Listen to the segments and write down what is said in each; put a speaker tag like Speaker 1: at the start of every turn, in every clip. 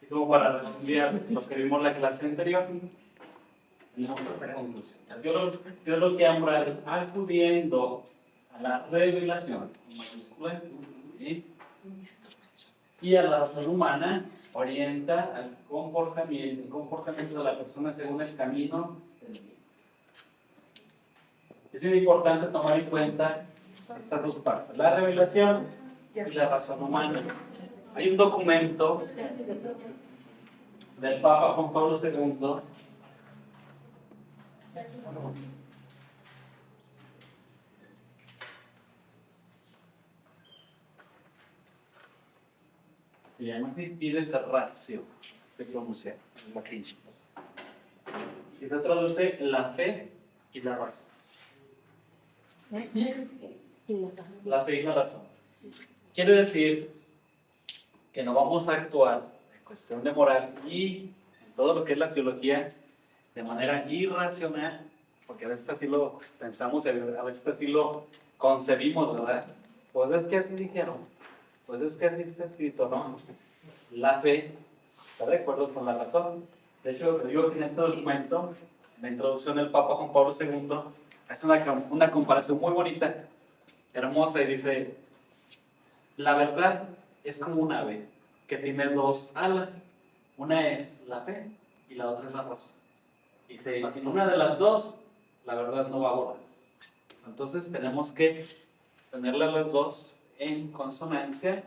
Speaker 1: Como para estudiar lo que vimos la clase anterior, tenemos otra conclusión. La teología moral, acudiendo a la revelación y a la razón humana, orienta al comportamiento de la persona según el camino del bien. Es muy importante tomar en cuenta estas dos partes, la revelación y la razón humana. Hay un documento del Papa Juan Pablo II se llama Fides Ratio, se pronuncia en latín. Y se traduce la fe y la razón. La fe y la razón. Quiere decir que no vamos a actuar en cuestión de moral y en todo lo que es la teología de manera irracional, porque a veces así lo pensamos, a veces así lo concebimos, ¿verdad? Pues es que así dijeron, pues es que así está escrito, ¿no? La fe está de acuerdo con la razón. De hecho, digo que en este documento, la introducción del Papa Juan Pablo II, hace una comparación muy bonita, hermosa, y dice: la verdad es como un ave que tiene dos alas. Una es la fe y la otra es la razón. Y sin una de las dos, la verdad no va a volar. Entonces tenemos que tenerlas las dos en consonancia,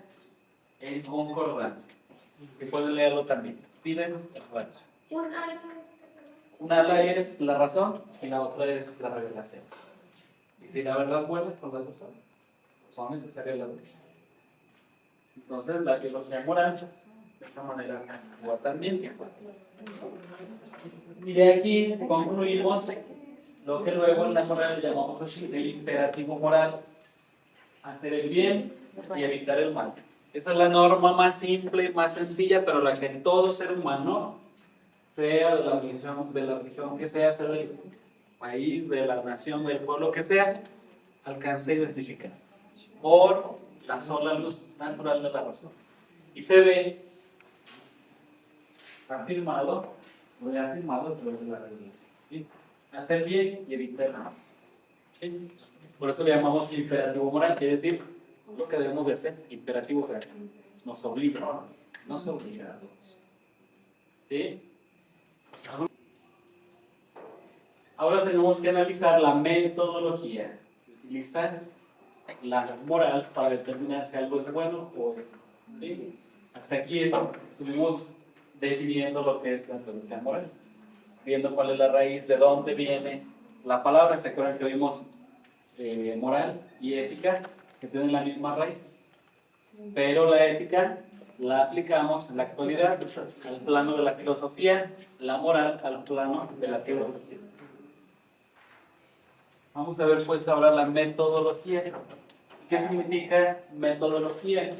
Speaker 1: en concordancia. Si pueden leerlo también. Piden el ratio. Una ala es la razón y la otra es la revelación. Y si la verdad vuela, pues las dos son necesarias las dos. Entonces la teología moral de esta manera actúa también. Y de aquí concluimos lo que luego en la moral llamamos el imperativo moral: hacer el bien y evitar el mal. Esa es la norma más simple, más sencilla, pero la que todo ser humano, sea de la religión que sea del país, de la nación, del pueblo que sea, alcanza a identificar por la sola luz natural de la razón. Y se ve afirmado, lo he afirmado a través de la revelación. ¿Sí? Hacer bien y evitar el mal. ¿Sí? Por eso le llamamos imperativo moral, quiere decir lo que debemos de hacer. Imperativo, o sea, nos obliga a todos. ¿Sí? Ahora tenemos que analizar la metodología que utiliza la moral para determinar si algo es bueno o no. ¿Sí? Hasta aquí estuvimos definiendo lo que es la teología moral, viendo cuál es la raíz, de dónde viene la palabra. ¿Se acuerdan que vimos moral y ética, que tienen la misma raíz? Pero la ética la aplicamos en la actualidad al plano de la filosofía, la moral al plano de la teología. Vamos a ver pues ahora la metodología. ¿Qué significa metodología?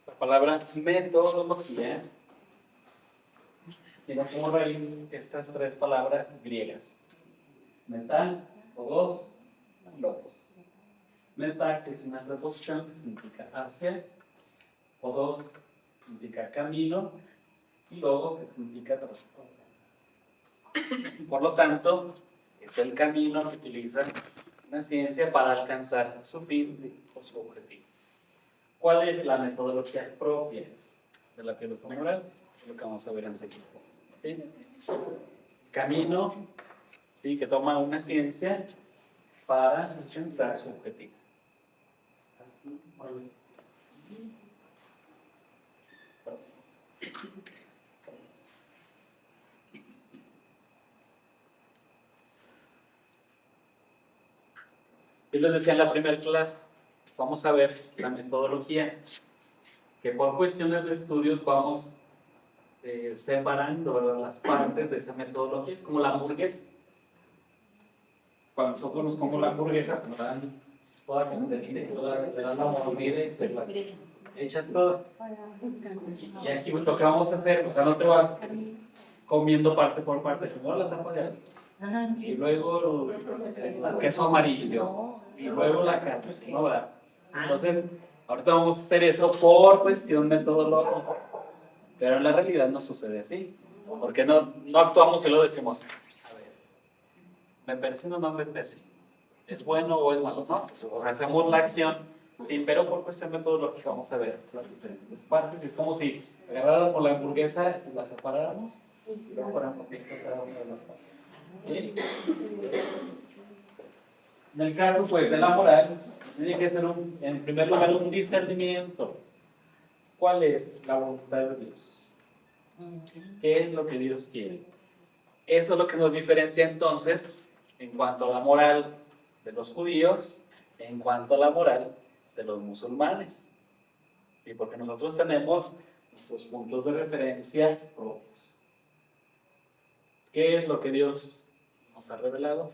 Speaker 1: La palabra metodología tiene como raíz estas tres palabras griegas: meta, logos, logos. Meta, que es una preposición que significa hacia; logos significa camino; y logos, que significa transporte. Por lo tanto, es el camino que utiliza una ciencia para alcanzar su fin o su objetivo. ¿Cuál es la metodología propia de la teología moral? Es lo que vamos a ver enseguida. ¿Sí? Camino, ¿sí?, que toma una ciencia para alcanzar su objetivo. Yo les decía en la primera clase, vamos a ver la metodología, que por cuestiones de estudios vamos separando, ¿verdad?, las partes de esa metodología. Es como la hamburguesa. Cuando nosotros nos comemos la hamburguesa, nos dan toda te dan la mordida y se la echas toda. Y aquí pues, lo que vamos a hacer, o sea, no te vas comiendo parte por parte, primero la tapa de algo, y luego el queso amarillo, y luego la carne, ¿no? ¿Verdad? Entonces, ahorita vamos a hacer eso por cuestión metodológica, pero en la realidad no sucede así, porque no actuamos y lo decimos, a ver, ¿me persigno o no me persigno? ¿Es bueno o es malo? No, pues, o sea, hacemos la acción, sí, pero por cuestión metodológica vamos a ver las diferentes partes. Es como si agarráramos la hamburguesa y la separáramos y luego fuéramos viendo cada una de las partes. ¿Sí? En el caso pues, de la moral, tiene que ser en primer lugar un discernimiento. ¿Cuál es la voluntad de Dios? ¿Qué es lo que Dios quiere? Eso es lo que nos diferencia entonces en cuanto a la moral de los judíos, en cuanto a la moral de los musulmanes. ¿Sí? Porque nosotros tenemos nuestros puntos de referencia propios. ¿Qué es lo que Dios nos ha revelado?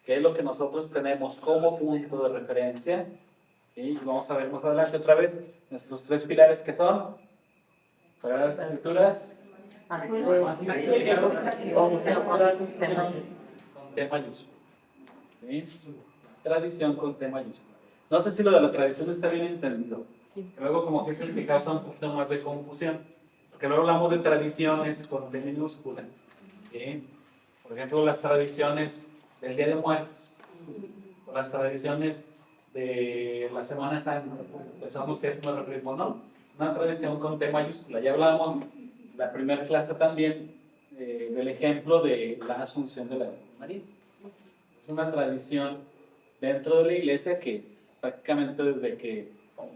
Speaker 1: ¿Qué es lo que nosotros tenemos como punto de referencia? ¿Sí? Y vamos a ver más adelante otra vez nuestros tres pilares que son Sagradas Escrituras, con T mayúsculo. ¿Sí? Tradición con T mayúsculo. No sé si lo de la tradición está bien entendido. Luego como que es el que causa un poquito más de confusión. Porque luego hablamos de tradiciones con T minúscula. ¿Sí? Por ejemplo, las tradiciones del Día de Muertos. O las tradiciones de la Semana Santa. Pensamos que es nuestro ritmo, ¿no? Una tradición con T mayúscula. Ya hablábamos en la primera clase también del ejemplo de la Asunción de la Virgen María. Es una tradición dentro de la iglesia que prácticamente desde que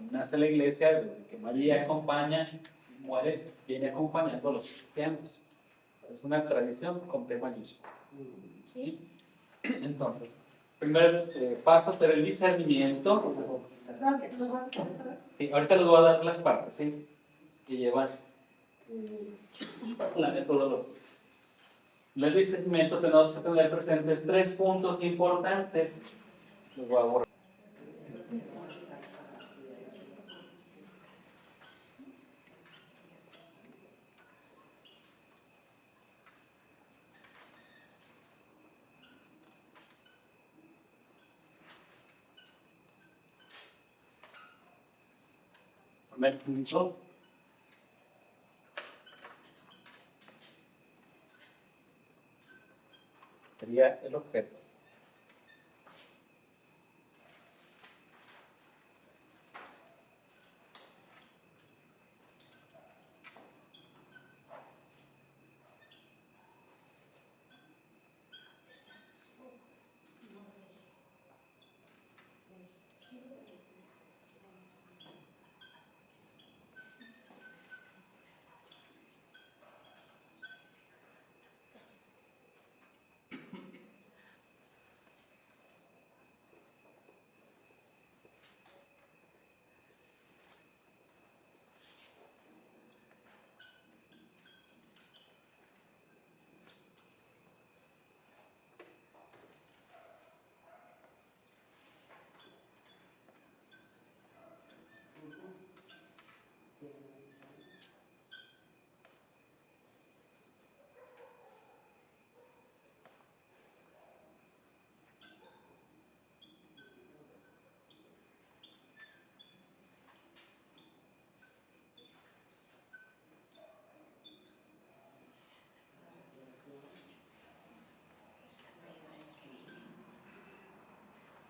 Speaker 1: nace la iglesia, desde que María acompaña y muere, viene acompañando a los cristianos. Es una tradición con T mayúsculo. ¿Sí? Entonces, primer paso será el discernimiento. Sí, ahorita les voy a dar las partes, ¿sí?, que llevan la metodología. En el discernimiento tenemos que tener presentes tres puntos importantes. Los voy a borrar. Primer punto sería el objeto.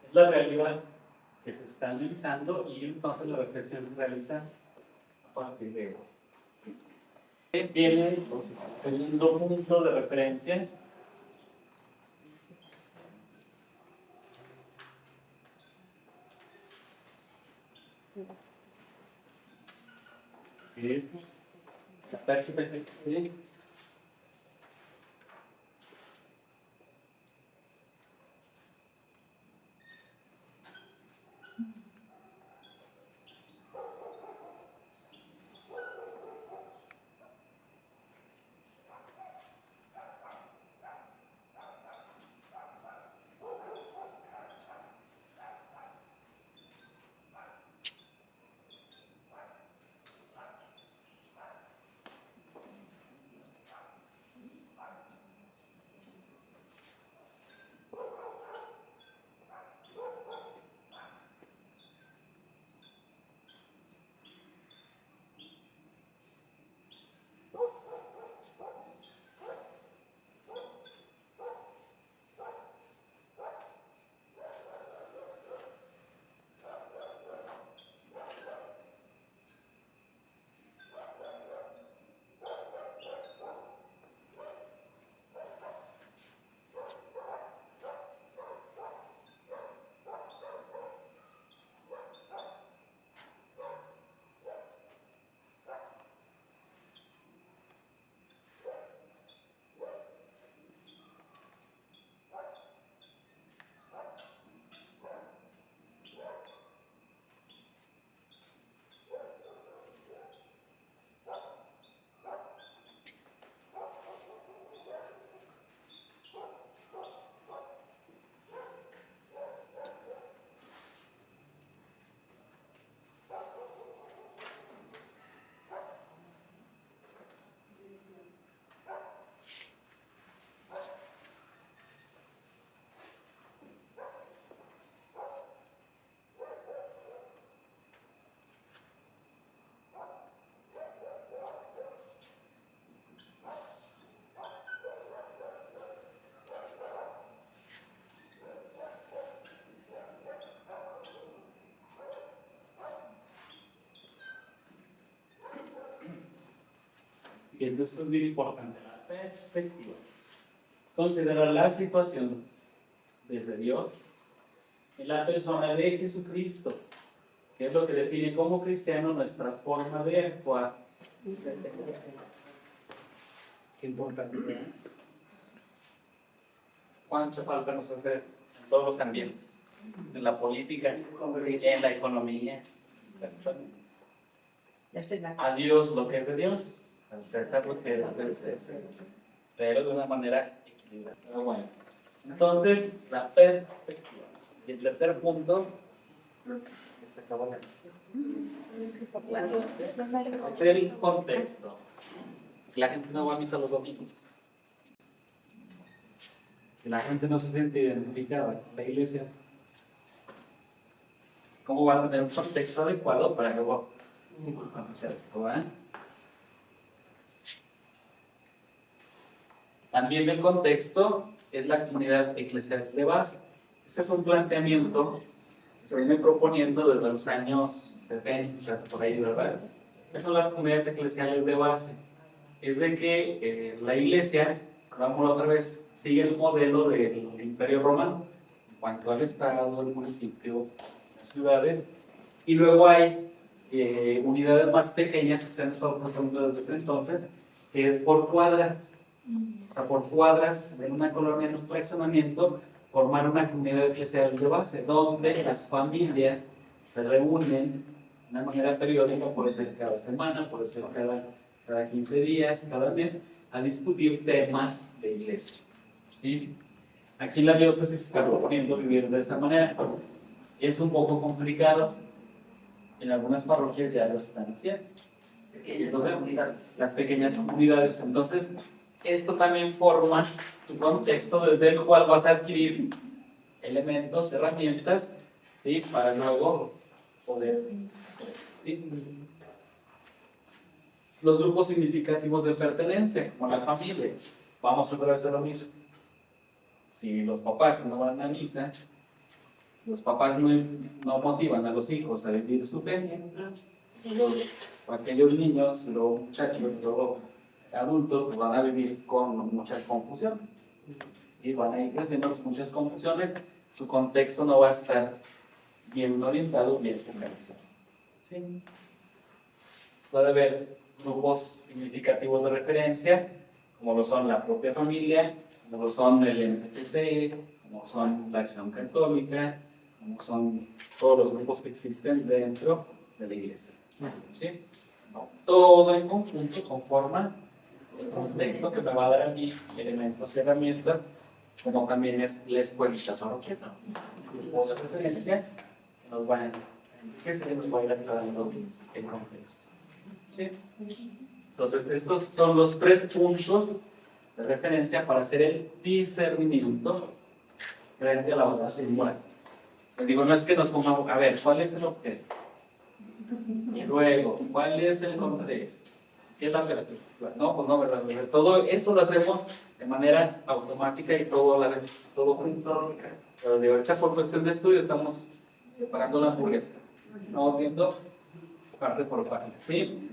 Speaker 1: Es la realidad que se está analizando y entonces la reflexión se realiza a partir de ello. Viene el segundo punto de referencia. Que es la perspectiva. y esto es bien importante, la perspectiva. Considerar la situación desde Dios en la persona de Jesucristo, que es lo que define como cristiano nuestra forma de actuar. Qué importante. ¿Cuánto falta nos hacer en todos los ambientes? En la política, en la economía. A Dios lo que es de Dios, al César lo que es del César, pero de una manera equilibrada. Pero bueno, entonces, la perspectiva. Y el tercer punto es el contexto. La gente no va a misa los domingos. La gente no se siente identificada con la iglesia. ¿Cómo va a tener un contexto adecuado para luego escuchar esto? También el contexto es la comunidad eclesial de base. Este es un planteamiento que se viene proponiendo desde los años 70, por ahí, ¿verdad? ¿Qué son las comunidades eclesiales de base? Es de que la iglesia, vamos otra vez, sigue el modelo del Imperio Romano en cuanto al estado, el municipio, las ciudades, y luego hay unidades más pequeñas que se han estado proponiendo desde entonces, que es por cuadras. O sea, por cuadras, en una colonia, en un fraccionamiento, formar una comunidad eclesial de base, donde las familias se reúnen de una manera periódica, puede ser cada semana, puede ser cada 15 días, cada mes, a discutir temas de iglesia. ¿Sí? Aquí la diócesis está proponiendo vivir de esa manera. Es un poco complicado, en algunas parroquias ya lo están haciendo. Entonces, las pequeñas comunidades, entonces, esto también forma tu contexto desde el cual vas a adquirir elementos, herramientas, ¿sí? Para luego poder hacer, ¿sí? Los grupos significativos de pertenencia, como la familia, vamos otra vez a lo mismo. Si los papás no van a misa, los papás no motivan a los hijos a vivir su fe, aquellos niños, los muchachos, los adultos pues van a vivir con muchas confusiones y van a ir creciendo con muchas confusiones, su contexto no va a estar bien orientado, bien focalizado. ¿Sí? Puede haber grupos significativos de referencia, como lo son la propia familia, como lo son el MPC, como son la Acción Católica, como son todos los grupos que existen dentro de la iglesia. ¿Sí? Todo en conjunto conforma el contexto que me va a dar a mí elementos y herramientas, como también es la escuelita parroquial, grupos de referencia que nos van a enriquecer y nos va a ir aclarando el contexto. ¿Sí? Entonces, estos son los 3 puntos de referencia para hacer el discernimiento frente a la votación moral. Les digo, no es que nos pongamos, a ver, ¿cuál es el objeto? Y luego, ¿cuál es el contexto? ¿Qué es la verdad? No, pues no, ¿verdad? Todo eso lo hacemos de manera automática y todo junto. Pero de ahorita por cuestión de estudio estamos separando la hamburguesa. Estamos viendo parte por parte. ¿Sí?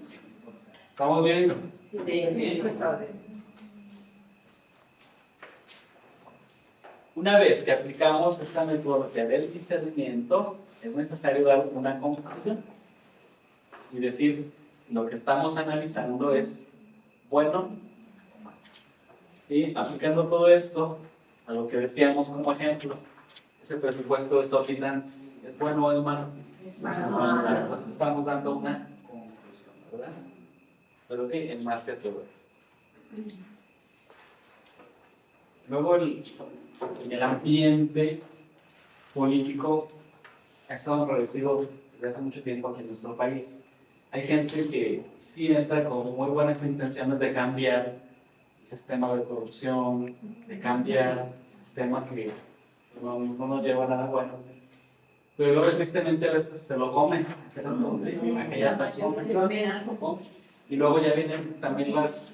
Speaker 1: ¿Estamos bien? Sí. Una vez que aplicamos esta metodología del discernimiento, es necesario dar una conclusión y decir lo que estamos analizando es bueno o malo. ¿Sí? Aplicando todo esto a lo que decíamos como ejemplo, ese presupuesto de Sofitan, ¿es bueno o es malo? Entonces estamos dando una conclusión, ¿verdad? Pero que en base a todo esto. Luego el ambiente político ha estado enrarecido desde hace mucho tiempo aquí en nuestro país. Hay gente que sí entra con muy buenas intenciones de cambiar el sistema de corrupción, de cambiar el sistema que no nos lleva a nada bueno. Pero luego tristemente a veces se lo comen, aquella persona, y luego ya vienen también las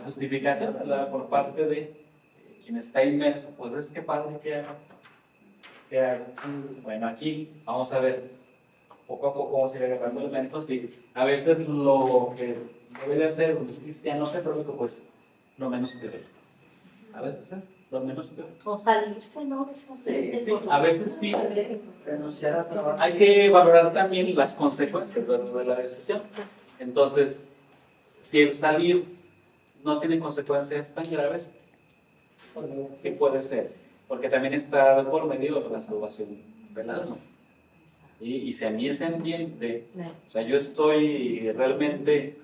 Speaker 1: justificaciones por parte de quien está inmerso. Pues es que padre que haga. Bueno, aquí vamos a ver poco a poco vamos a ir agarrando elementos y a veces lo que debe de ser un cristiano católico, pues lo menos peor. A veces es lo menos peor.
Speaker 2: O salirse, ¿no?
Speaker 1: Sí, a veces sí. Hay que valorar también las consecuencias de la decisión. Entonces, si el salir no tiene consecuencias tan graves, sí puede ser. Porque también está por medio de la salvación del alma. Y si a mí ese ambiente, o sea, yo estoy realmente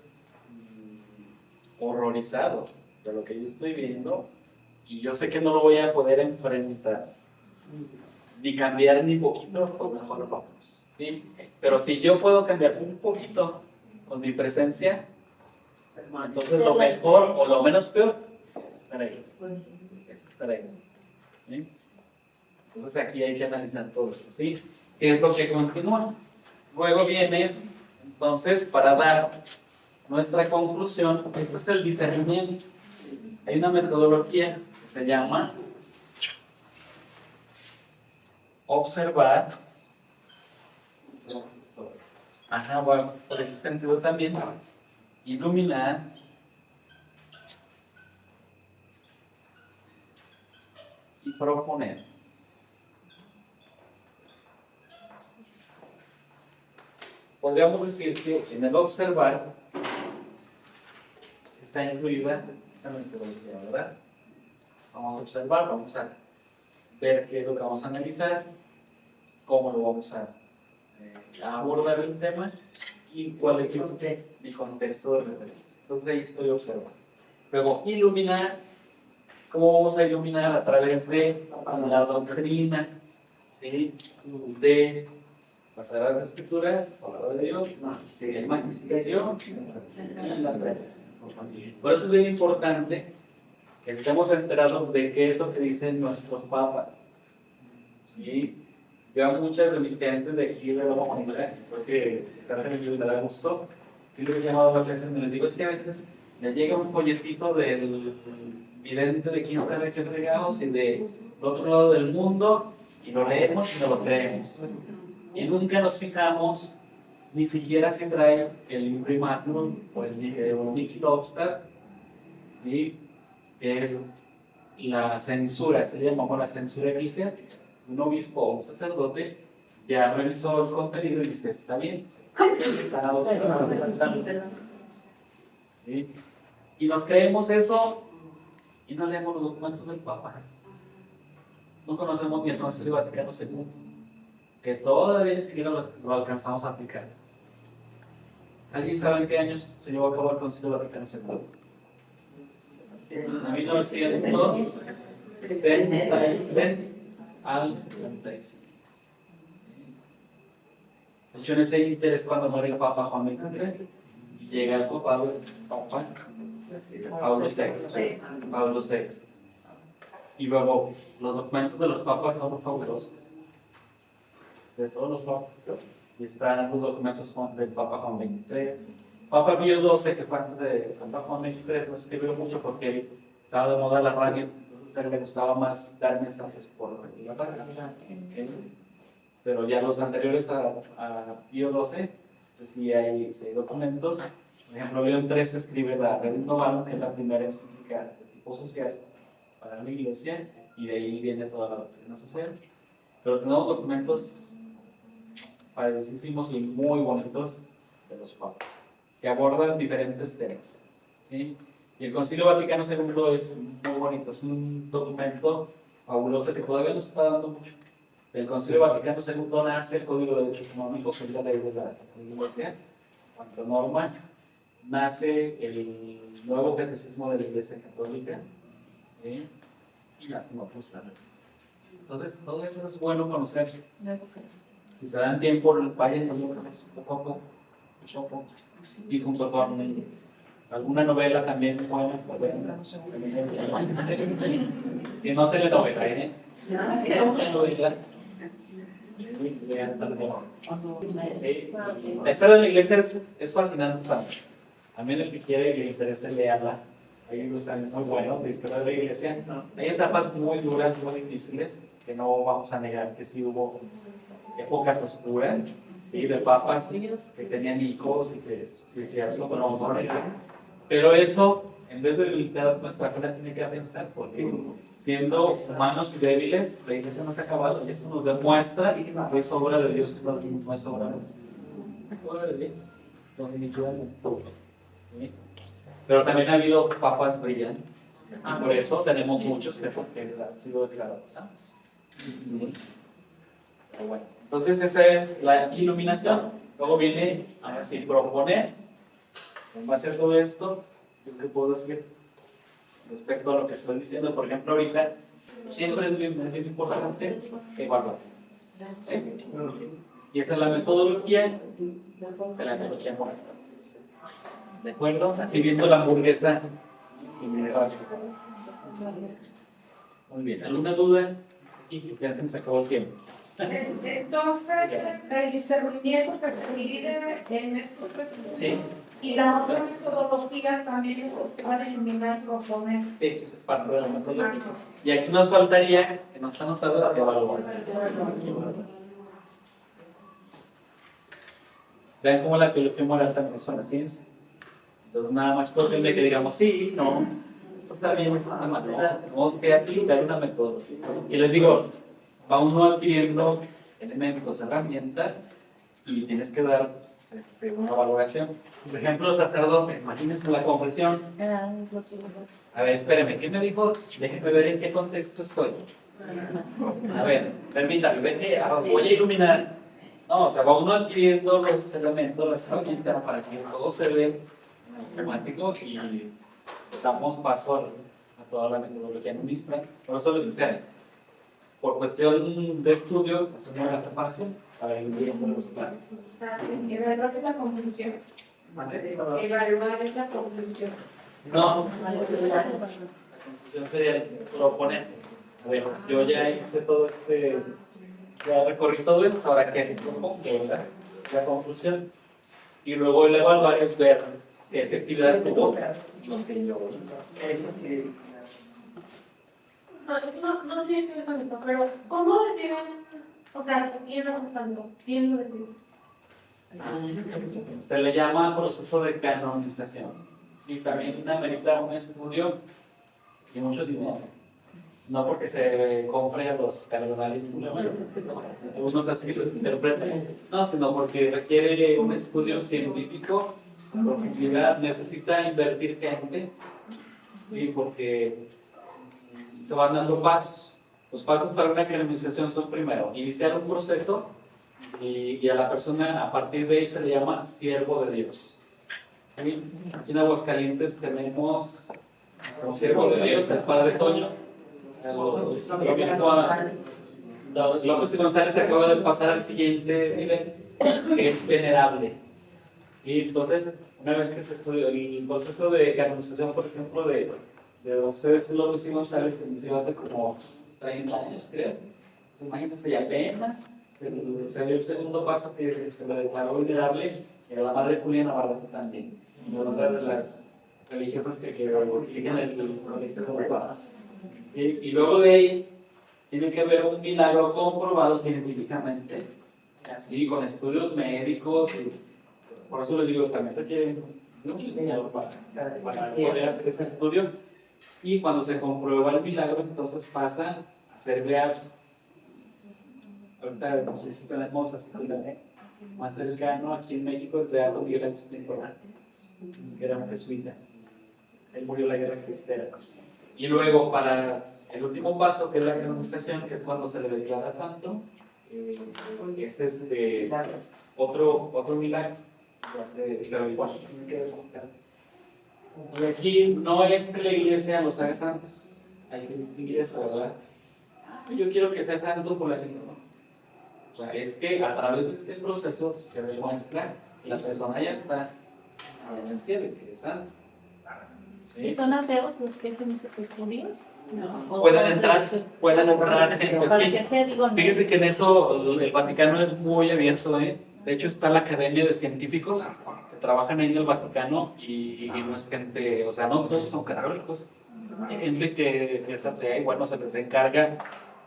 Speaker 1: horrorizado de lo que yo estoy viendo, y yo sé que no lo voy a poder enfrentar, ni cambiar ni poquito, pues mejor vamos. ¿Sí? Pero si yo puedo cambiar un poquito con mi presencia, entonces lo mejor o lo menos peor es estar ahí. Es estar ahí. ¿Sí? Entonces aquí hay que analizar todo eso. ¿Sí? ¿Qué es lo que continúa? Luego viene, entonces, para dar nuestra conclusión, este es el discernimiento. Hay una metodología que se llama observar. Bueno, por ese sentido también, iluminar y proponer. Podríamos decir que en el observar está incluida la metodología, ¿verdad? Vamos a observar, vamos a ver qué es lo que vamos a analizar, cómo lo vamos a abordar el tema y cuál es mi contexto de referencia. Entonces ahí estoy observando. Luego, iluminar. ¿Cómo vamos a iluminar? A través de la doctrina, ¿sí? De las Sagradas Escrituras, la palabra de Dios, el magisterio y la tradición. Por eso es bien importante que estemos enterados de qué es lo que dicen nuestros papas. ¿Sí? Yo a muchas de mis clientes de aquí de la comunidad, porque se hacen y me da gusto, y les he llamado la atención y les digo, es que a veces me llega un folletito del vidente de quién sabe qué regados y del otro lado del mundo, y lo leemos y no lo creemos. Y nunca nos fijamos, ni siquiera si trae el imprimatur o el Niki Lobster, ¿sí? Que es la censura, se llama como la censura eclesiástica. Un obispo o un sacerdote ya revisó el contenido y dice, está bien. ¿Sí? Y nos creemos eso y no leemos los documentos del Papa. No conocemos ni el Concilio Vaticano II, que todavía ni siquiera lo alcanzamos a aplicar. ¿Alguien sabe en qué años se llevó a cabo el Concilio Vaticano II? En 1973 al 75. De hecho, en ese ínter es cuando muere el Papa Juan XXIII y llega el papado el Papa Pablo VI. Y luego, los documentos de los papas son fabulosos. De todos los papas. Y están los documentos del Papa Juan XXIII. Papa Pío XII, que fue antes de Papa Juan XXIII, no escribió mucho porque estaba de moda la radio, entonces a él le gustaba más dar mensajes por la radio. ¿Sí? Pero ya los anteriores a Pío XII, sí hay documentos. Por ejemplo, León XIII escribe la Rerum Novarum, que es la primera encíclica de tipo social para la Iglesia, y de ahí viene toda la doctrina social. Pero tenemos documentos padecísimos y muy bonitos de los papas, que abordan diferentes temas. ¿Sí? Y el Concilio Vaticano II es muy bonito, es un documento fabuloso que todavía nos está dando mucho. Del Concilio Vaticano II nace el Código de Derecho Económico, que es la ley de la Iglesia, cuanto norma, nace el nuevo catecismo de la Iglesia Católica, ¿sí? Y las otras. Entonces, todo eso es bueno conocer. Si se dan tiempo, vayan poco a poco, y junto con alguna novela también buena, si no telenovela, novela. La historia de la iglesia es fascinante también. También el que quiere y le interese leerla. Hay libros también muy buenos de historia de la iglesia. Hay etapas muy duras, muy difíciles, que no vamos a negar que sí hubo épocas oscuras, ¿sí? De papas que tenían hijos y que sí, cierto, bueno, vamos a ver. Pero eso, en vez de debilitar nuestra fe, la tiene que pensar, porque siendo humanos y débiles, la iglesia no se ha acabado y esto nos demuestra que es obra de Dios, no es obra nuestra. Es obra de Dios, definitivamente. ¿Sí? Pero también ha habido papas brillantes. Y por eso tenemos muchos que han sido declarados santos. ¿Sí? Pero bueno, entonces esa es la iluminación. Luego viene, ahora sí, proponer. En base a todo esto, yo qué puedo decir respecto a lo que estoy diciendo. Por ejemplo, ahorita siempre es bien importante evaluar. ¿Sí? Y esta es la metodología de la teología moral. ¿De acuerdo? Así viendo la hamburguesa. Muy bien. ¿Alguna duda? Y ya se nos acabó el tiempo.
Speaker 2: Entonces, el discernimiento que se divide en estos tres puntos.
Speaker 1: Sí.
Speaker 2: Y la otra metodología también es que se va a eliminar proponer.
Speaker 1: Sí, es parte de la metodología. Y aquí nos faltaría, que no está anotado, la evaluación. Vean cómo la teología moral también es una ciencia. Entonces, nada más cuestión de que digamos, sí, no, esto está bien, esto está mal. Tenemos que aplicar una metodología. Y les digo, va uno adquiriendo elementos, herramientas, y tienes que dar una valoración. Por ejemplo, sacerdote, imagínense la confesión. A ver, espéreme, ¿qué me dijo? Déjenme ver en qué contexto estoy. A ver, permítame, vete, voy a iluminar. No, o sea, va uno adquiriendo los elementos, las herramientas para que todo se vea automático y damos paso a toda la metodología numismática. Por eso les decía, por cuestión de estudio, hacemos la separación para ir viendo los planos.
Speaker 2: Evaluar la conclusión. Evaluar la conclusión.
Speaker 1: No, la conclusión sería proponer. A ver, yo ya hice todo ya recorrí todo esto, ahora que propongo, ¿verdad? La conclusión. Y luego el evaluar es ver qué efectividad tuvo lo que yo hice.
Speaker 2: No tiene que ver con esto, pero ¿cómo deciden? O sea, ¿quién lo está dando? ¿Quién lo decide?
Speaker 1: Se le llama proceso de canonización. Y también amerita un estudio y mucho dinero. No porque se compre a los cardenales, unos así lo interpretan, no, sino porque requiere un estudio científico, profundidad, necesita invertir gente, y porque se van dando pasos. Los pasos para una canonización son primero, iniciar un proceso y a la persona a partir de ahí se le llama siervo de Dios. Aquí en Aguascalientes tenemos como siervo de Dios el Padre Toño. López y González acaba de pasar al siguiente nivel, que es venerable. Y entonces, una vez que se estudió el proceso de canonización, por ejemplo, de José López y González, se inició hace como 30 años, creo. Imagínense, y apenas se dio el segundo paso que se lo declaró venerable, y a la madre Julia Navarrete también. Una de las religiosas que siguen el colegio de paz. Y luego de ahí, tiene que haber un milagro comprobado científicamente, así, con estudios médicos, y por eso les digo, también requiere mucho dinero para poder hacer ese estudio. Y cuando se comprueba el milagro, entonces pasa a ser real. Ahorita no sé si tenemos hasta el más cercano aquí en México es Beato Miguel Agustín Corral, que era un jesuita. Él murió en la guerra cristera. Y luego, para el último paso, que es la canonización, que es cuando se le declara santo, es otro milagro. Pero igual, y aquí no es que la iglesia los haga santos, hay que distinguir eso, ¿verdad? Yo quiero que sea santo por la gente, ¿no? O sea, es que a través de este proceso se demuestra que la persona ya está en el cielo, que es santo. ¿Sí?
Speaker 3: ¿Y son ateos los que hacen esos estudios? No.
Speaker 1: Pueden entrar
Speaker 3: Para que sea, digo, no.
Speaker 1: Fíjense que en eso el Vaticano es muy abierto, ¿eh? De hecho está la Academia de Científicos que trabajan ahí en el Vaticano y no es gente, o sea, no todos son católicos. Hay gente que es atea y bueno, se les encarga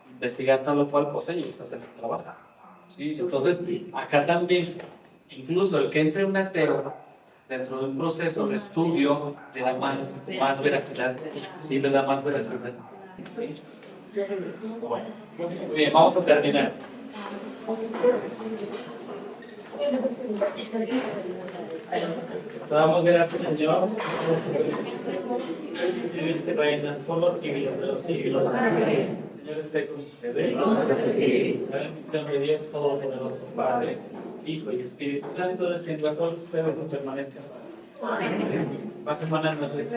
Speaker 1: investigar tal o cual cosa y ellos hacen su trabajo. ¿sí? Entonces, acá también, incluso el que entre un ateo dentro de un proceso de estudio le da más veracidad, sí, le da más veracidad. ¿Sí? Bueno, muy bien, vamos a terminar. Te damos gracias, Señor, se reina por los siglos de los siglos. Señor, esté con ustedes. La bendición de Dios Todopoderoso, Padre, Hijo y Espíritu Santo, descienda a todos ustedes y permanezca en paz. Pasen buenas noches.